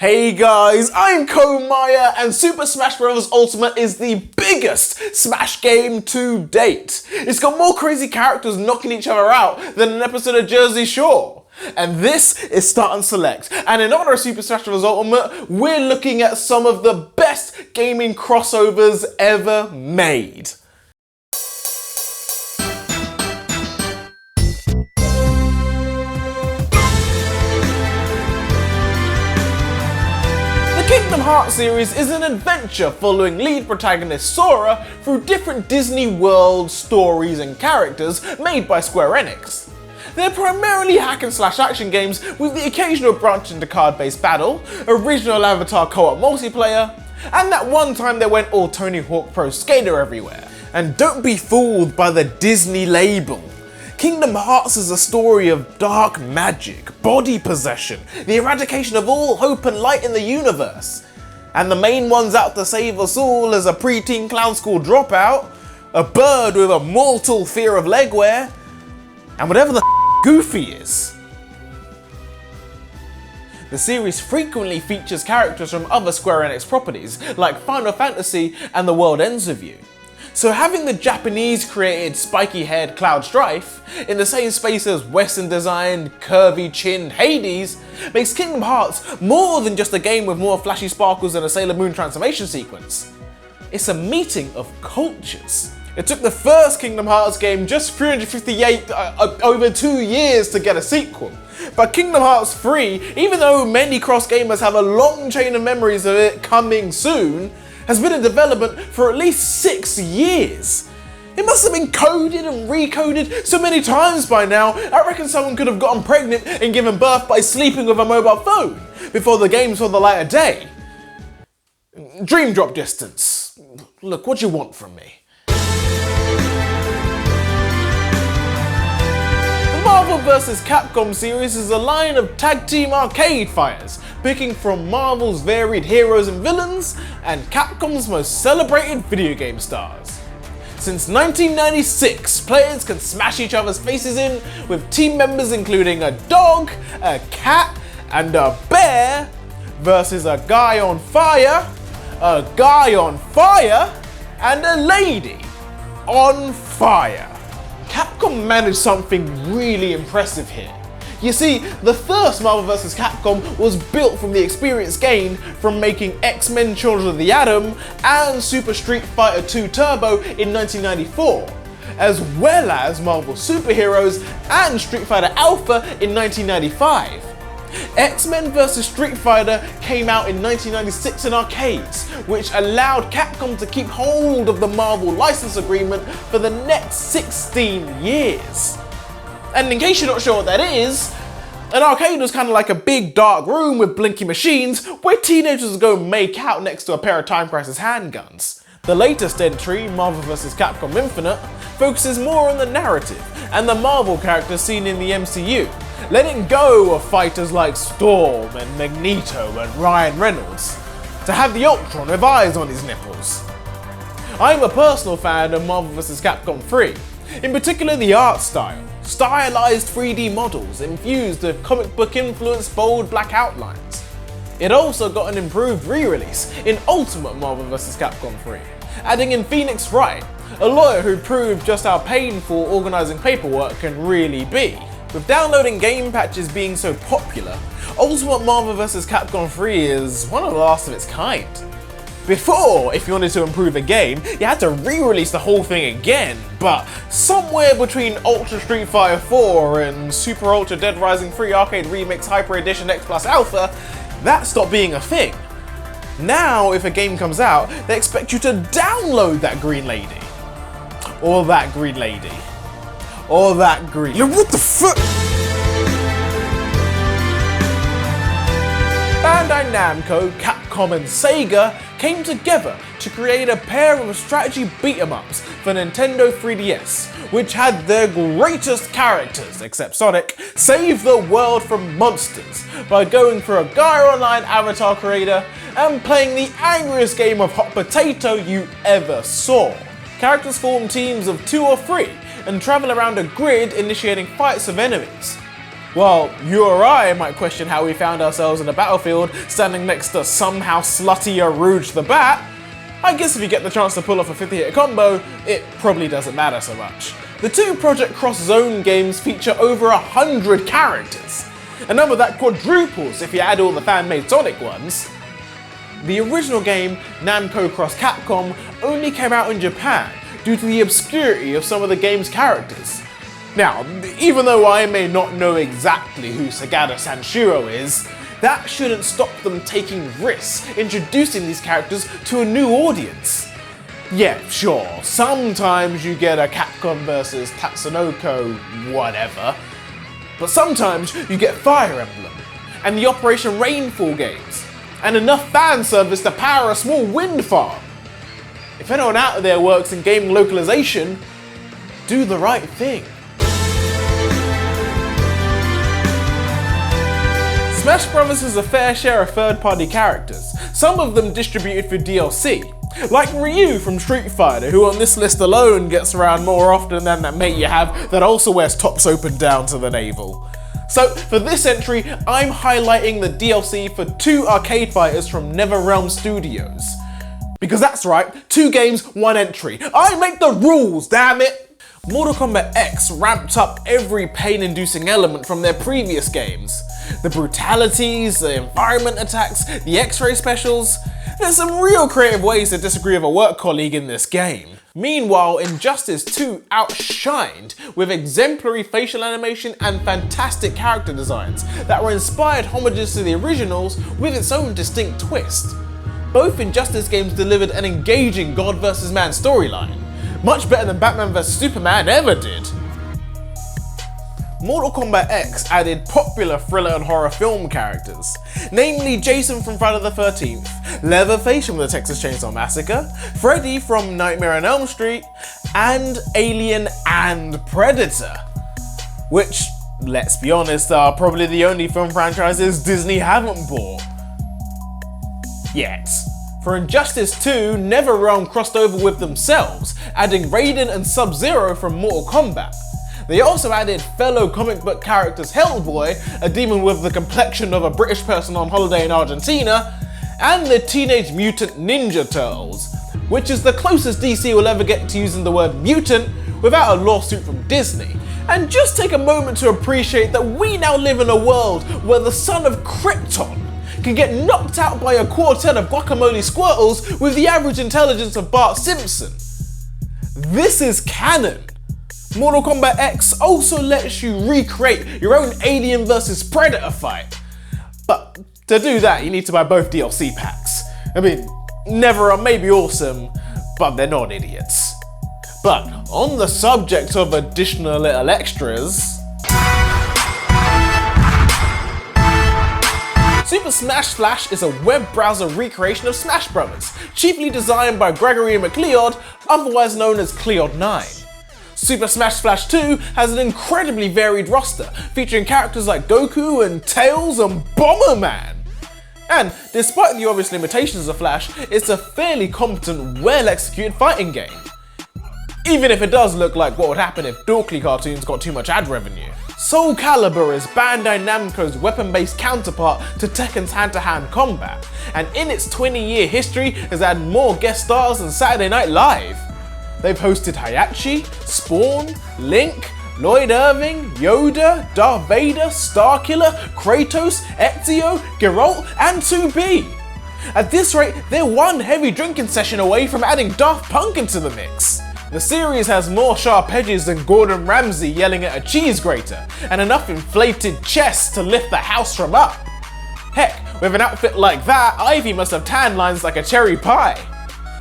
Hey guys, I'm Komire, and Super Smash Bros. Ultimate is the biggest Smash game to date. It's got more crazy characters knocking each other out than an episode of Jersey Shore. And this is Start and Select, and in honor of Super Smash Bros. Ultimate, we're looking at some of the best gaming crossovers ever made. The Kingdom Hearts series is an adventure following lead protagonist Sora through different Disney World stories and characters made by Square Enix. They're primarily hack and slash action games with the occasional branch into card-based battle, original avatar co-op multiplayer, and that one time they went all Tony Hawk Pro Skater everywhere. And don't be fooled by the Disney label. Kingdom Hearts is a story of dark magic, body possession, the eradication of all hope and light in the universe. And the main ones out to save us all is a preteen clown school dropout, a bird with a mortal fear of leg wear, and whatever the Goofy is. The series frequently features characters from other Square Enix properties like Final Fantasy and The World Ends With You. So having the Japanese created spiky-haired Cloud Strife in the same space as Western designed, curvy-chinned Hades makes Kingdom Hearts more than just a game with more flashy sparkles and a Sailor Moon transformation sequence. It's a meeting of cultures. It took the first Kingdom Hearts game just 358 over 2 years to get a sequel. But Kingdom Hearts 3, even though many cross gamers have a long chain of memories of it coming soon, has been in development for at least 6 years. It must have been coded and recoded so many times by now, I reckon someone could have gotten pregnant and given birth by sleeping with a mobile phone before the game saw the light of day. Dream drop distance. Look, what do you want from me? The Marvel vs. Capcom series is a line of tag team arcade fighters, picking from Marvel's varied heroes and villains and Capcom's most celebrated video game stars. Since 1996, players can smash each other's faces in with team members including a dog, a cat, and a bear versus a guy on fire, and a lady on fire. Capcom managed something really impressive here. You see, the first Marvel vs. Capcom was built from the experience gained from making X-Men Children of the Atom and Super Street Fighter 2 Turbo in 1994, as well as Marvel Superheroes and Street Fighter Alpha in 1995. X-Men vs. Street Fighter came out in 1996 in arcades, which allowed Capcom to keep hold of the Marvel license agreement for the next 16 years. And in case you're not sure what that is, an arcade was kind of like a big dark room with blinking machines where teenagers would go make out next to a pair of Time Crisis handguns. The latest entry, Marvel vs. Capcom Infinite, focuses more on the narrative and the Marvel characters seen in the MCU, letting go of fighters like Storm and Magneto and Ryan Reynolds, to have the Ultron with eyes on his nipples. I'm a personal fan of Marvel vs. Capcom 3, in particular the art style. Stylized 3D models infused with comic book influenced bold black outlines. It also got an improved re-release in Ultimate Marvel vs. Capcom 3, adding in Phoenix Wright, a lawyer who proved just how painful organising paperwork can really be. With downloading game patches being so popular, Ultimate Marvel vs. Capcom 3 is one of the last of its kind. Before, if you wanted to improve a game, you had to re-release the whole thing again, but somewhere between Ultra Street Fighter 4 and Super Ultra Dead Rising 3 Arcade Remix Hyper Edition X Plus Alpha, that stopped being a thing. Now, if a game comes out, they expect you to download that green lady. Or that green lady. Or that green... What the fuck? Bandai Namco, Capcom and Sega came together to create a pair of strategy beat-em-ups for Nintendo 3DS, which had their greatest characters, except Sonic, save the world from monsters by going for a Gaia Online avatar creator and playing the angriest game of hot potato you ever saw. Characters form teams of 2 or 3 and travel around a grid initiating fights of enemies. While you or I might question how we found ourselves in a battlefield standing next to somehow slutty Rouge the Bat, I guess if you get the chance to pull off a 50-hit combo, it probably doesn't matter so much. The two Project Cross Zone games feature over 100 characters, a number that quadruples if you add all the fan-made Sonic ones. The original game, Namco Cross Capcom, only came out in Japan due to the obscurity of some of the game's characters. Now, even though I may not know exactly who Sagada Sanshiro is, that shouldn't stop them taking risks introducing these characters to a new audience. Yeah, sure, sometimes you get a Capcom vs Tatsunoko whatever, but sometimes you get Fire Emblem, and the Operation Rainfall games, and enough fan service to power a small wind farm. If anyone out there works in game localization, do the right thing. Smash Bros. Has a fair share of third-party characters, some of them distributed for DLC, like Ryu from Street Fighter, who on this list alone gets around more often than that mate you have that also wears tops open down to the navel. So for this entry, I'm highlighting the DLC for two arcade fighters from NetherRealm Studios. Because that's right, 2 games, 1 entry. I make the rules, damn it! Mortal Kombat X ramped up every pain-inducing element from their previous games. The brutalities, the environment attacks, the X-ray specials. There's some real creative ways to disagree with a work colleague in this game. Meanwhile, Injustice 2 outshined with exemplary facial animation and fantastic character designs that were inspired homages to the originals with its own distinct twist. Both Injustice games delivered an engaging God vs. Man storyline, much better than Batman vs Superman ever did. Mortal Kombat X added popular thriller and horror film characters, namely Jason from Friday the 13th, Leatherface from the Texas Chainsaw Massacre, Freddy from Nightmare on Elm Street, and Alien and Predator. Which, let's be honest, are probably the only film franchises Disney haven't bought. Yet. For Injustice 2, NetherRealm crossed over with themselves, adding Raiden and Sub-Zero from Mortal Kombat. They also added fellow comic book characters Hellboy, a demon with the complexion of a British person on holiday in Argentina, and the Teenage Mutant Ninja Turtles, which is the closest DC will ever get to using the word mutant without a lawsuit from Disney. And just take a moment to appreciate that we now live in a world where the son of Krypton can get knocked out by a quartet of guacamole squirtles with the average intelligence of Bart Simpson. This is canon. Mortal Kombat X also lets you recreate your own Alien vs Predator fight. But to do that, you need to buy both DLC packs. I mean, NetherRealm may be awesome, but they're not idiots. But on the subject of additional little extras, Super Smash Flash is a web browser recreation of Smash Bros., chiefly designed by Gregory McLeod, otherwise known as Cleod9. Super Smash Flash 2 has an incredibly varied roster, featuring characters like Goku and Tails and Bomberman. And despite the obvious limitations of Flash, it's a fairly competent, well-executed fighting game. Even if it does look like what would happen if Dorkly cartoons got too much ad revenue. Soul Calibur is Bandai Namco's weapon-based counterpart to Tekken's hand-to-hand combat, and in its 20-year history has had more guest stars than Saturday Night Live. They've hosted Hayachi, Spawn, Link, Lloyd Irving, Yoda, Darth Vader, Starkiller, Kratos, Ezio, Geralt, and 2B. At this rate, they're one heavy drinking session away from adding Daft Punk into the mix. The series has more sharp edges than Gordon Ramsay yelling at a cheese grater, and enough inflated chests to lift the house from up. Heck, with an outfit like that, Ivy must have tan lines like a cherry pie.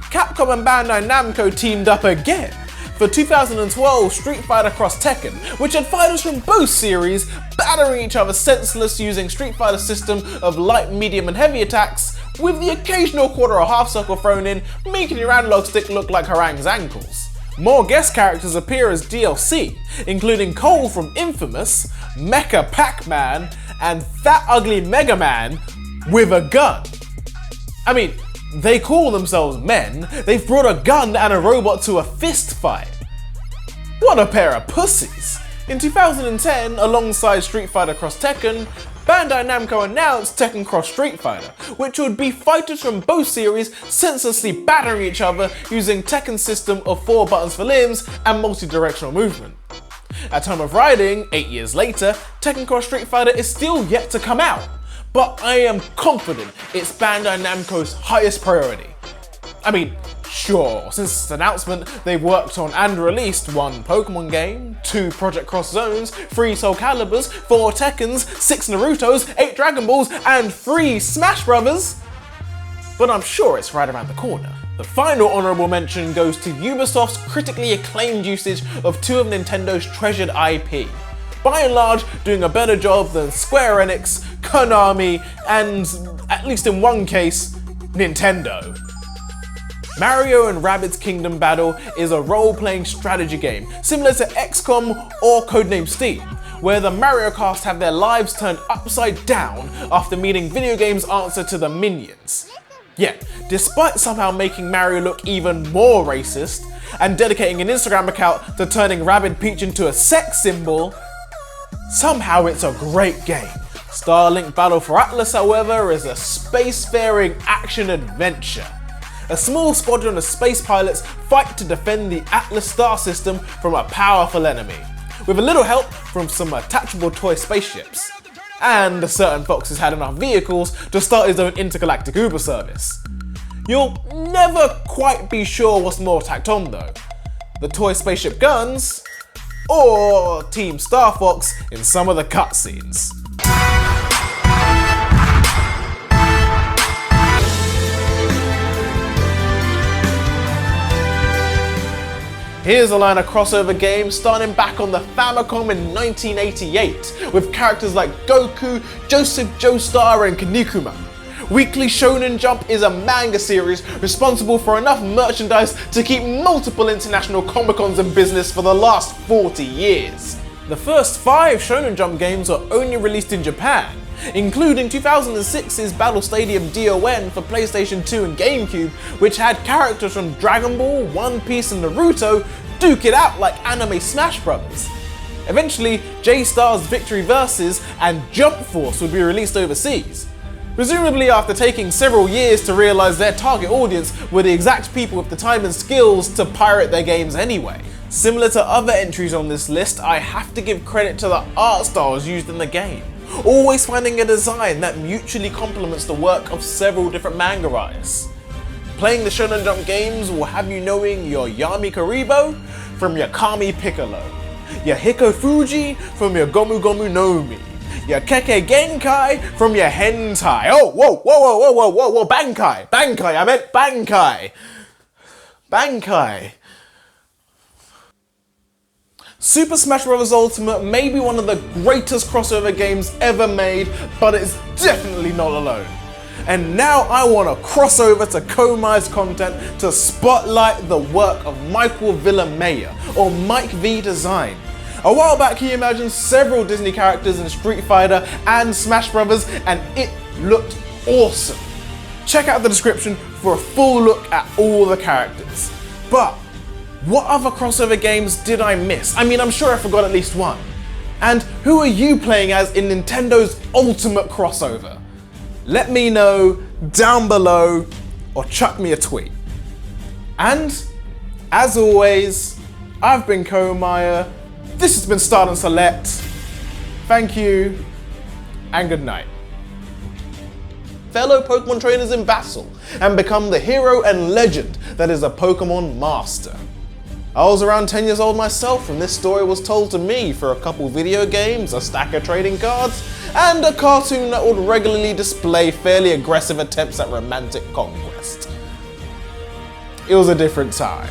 Capcom and Bandai Namco teamed up again for 2012 Street Fighter Cross Tekken, which had fighters from both series battering each other senseless using Street Fighter's system of light, medium and heavy attacks, with the occasional quarter or half circle thrown in, making your analog stick look like Harang's ankles. More guest characters appear as DLC, including Cole from Infamous, Mecha Pac-Man, and Fat Ugly Mega Man with a gun. I mean, they call themselves men, they've brought a gun and a robot to a fist fight. What a pair of pussies. In 2010, alongside Street Fighter X Tekken, Bandai Namco announced Tekken X Street Fighter, which would be fighters from both series senselessly battering each other using Tekken's system of 4 buttons for limbs and multi-directional movement. At time of writing, 8 years later, Tekken X Street Fighter is still yet to come out, but I am confident it's Bandai Namco's highest priority. I mean, sure, since its announcement, they've worked on and released 1 Pokemon game, 2 Project Cross Zones, 3 Soul Caliburs, 4 Tekkens, 6 Narutos, 8 Dragon Balls, and 3 Smash Brothers. But I'm sure it's right around the corner. The final honourable mention goes to Ubisoft's critically acclaimed usage of 2 of Nintendo's treasured IP. By and large, doing a better job than Square Enix, Konami, and, at least in one case, Nintendo. Mario and Rabbids Kingdom Battle is a role-playing strategy game, similar to XCOM or Codename Steam, where the Mario cast have their lives turned upside down after meeting video game's answer to the minions. Yet, despite somehow making Mario look even more racist, and dedicating an Instagram account to turning Rabbid Peach into a sex symbol, somehow it's a great game. Starlink Battle for Atlas, however, is a spacefaring action-adventure. A small squadron of space pilots fight to defend the Atlas star system from a powerful enemy, with a little help from some attachable toy spaceships. And a certain fox has had enough vehicles to start his own intergalactic Uber service. You'll never quite be sure what's more tacked on though, the toy spaceship guns, or Team Star Fox in some of the cutscenes. Here's a line of crossover games starting back on the Famicom in 1988, with characters like Goku, Joseph Joestar, and Kinnikuman. Weekly Shonen Jump is a manga series responsible for enough merchandise to keep multiple international Comic-Cons in business for the last 40 years. The first 5 Shonen Jump games were only released in Japan, including 2006's Battle Stadium DON for PlayStation 2 and GameCube, which had characters from Dragon Ball, One Piece, and Naruto duke it out like anime Smash Brothers. Eventually, J-Star's Victory Versus and Jump Force would be released overseas, presumably after taking several years to realise their target audience were the exact people with the time and skills to pirate their games anyway. Similar to other entries on this list, I have to give credit to the art styles used in the game, always finding a design that mutually complements the work of several different manga artists. Playing the Shonen Jump games will have you knowing your Yami Karibo from your Kami Piccolo, your Hiko Fuji from your Gomu Gomu Nomi, your Keke Genkai from your Hentai. Oh, whoa, Bankai, I meant Bankai. Super Smash Bros. Ultimate may be one of the greatest crossover games ever made, but it's definitely not alone. And now I want to cross over to Komire's content to spotlight the work of MikeVDesign, or MikeVDesign. A while back he imagined several Disney characters in Street Fighter and Smash Brothers, and it looked awesome. Check out the description for a full look at all the characters. But what other crossover games did I miss? I mean, I'm sure I forgot at least one. And who are you playing as in Nintendo's ultimate crossover? Let me know down below or chuck me a tweet. And as always, I've been Komire. This has been Start and Select. Thank you and good night. Fellow Pokemon trainers in Vassal and become the hero and legend that is a Pokemon master. I was around 10 years old myself when this story was told to me for a couple video games, a stack of trading cards, and a cartoon that would regularly display fairly aggressive attempts at romantic conquest. It was a different time.